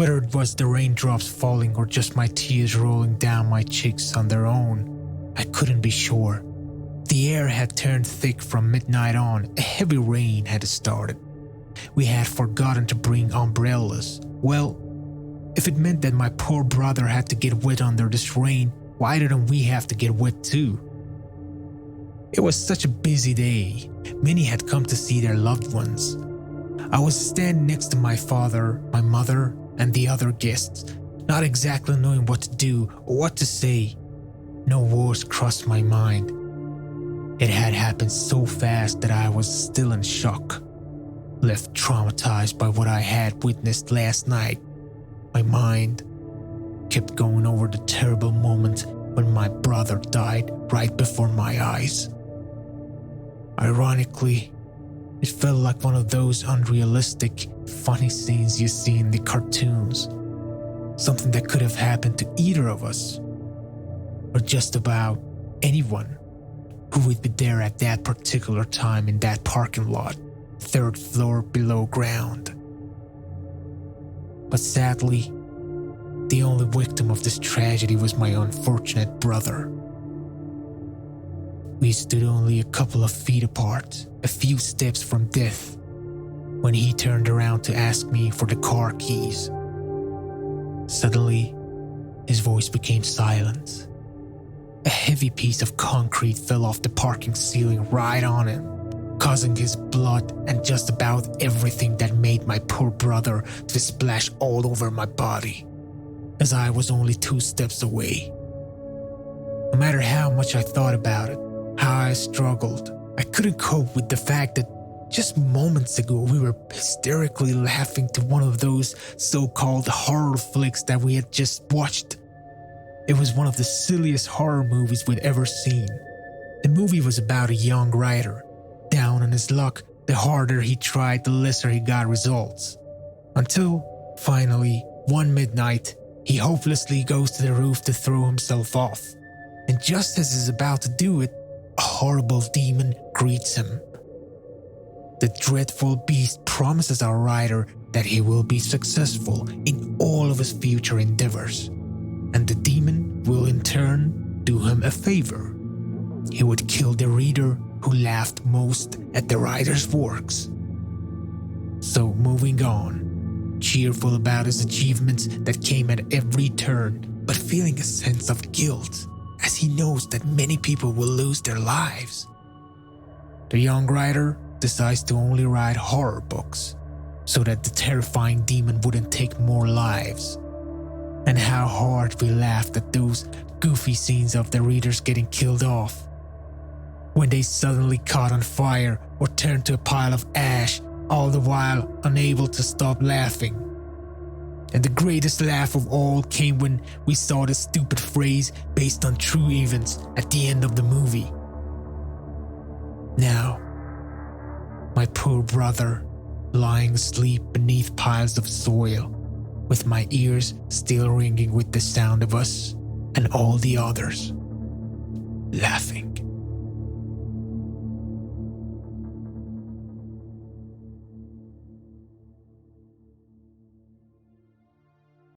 Whether it was the raindrops falling or just my tears rolling down my cheeks on their own, I couldn't be sure. The air had turned thick from midnight on. A heavy rain had started. We had forgotten to bring umbrellas. Well, if it meant that my poor brother had to get wet under this rain, why didn't we have to get wet too? It was such a busy day. Many had come to see their loved ones. I was standing next to my father, my mother, and the other guests, not exactly knowing what to do or what to say. No words crossed my mind. It had happened so fast that I was still in shock, left traumatized by what I had witnessed last night. My mind kept going over the terrible moment when my brother died right before my eyes. Ironically, it felt like one of those unrealistic, funny scenes you see in the cartoons. Something that could have happened to either of us, or just about anyone who would be there at that particular time in that parking lot, 3rd floor below ground. But sadly, the only victim of this tragedy was my unfortunate brother. We stood only a couple of feet apart, a few steps from death, when he turned around to ask me for the car keys. Suddenly, his voice became silent. A heavy piece of concrete fell off the parking ceiling right on him, causing his blood and just about everything that made my poor brother to splash all over my body, as I was only 2 steps away. No matter how much I thought about it, how I struggled, I couldn't cope with the fact that just moments ago we were hysterically laughing to one of those so-called horror flicks that we had just watched. It was one of the silliest horror movies we'd ever seen. The movie was about a young writer. Down on his luck, the harder he tried, the lesser he got results. Until, finally, one midnight, he hopelessly goes to the roof to throw himself off. And just as he's about to do it, a horrible demon greets him. The dreadful beast promises our writer that he will be successful in all of his future endeavors, and the demon will in turn do him a favor. He would kill the reader who laughed most at the writer's works. So moving on, cheerful about his achievements that came at every turn, but feeling a sense of guilt as he knows that many people will lose their lives. The young writer decides to only write horror books so that the terrifying demon wouldn't take more lives. And how hard we laughed at those goofy scenes of the readers getting killed off, when they suddenly caught on fire or turned to a pile of ash, all the while unable to stop laughing. And the greatest laugh of all came when we saw the stupid phrase based on true events at the end of the movie. Now, my poor brother lying asleep beneath piles of soil, with my ears still ringing with the sound of us and all the others laughing.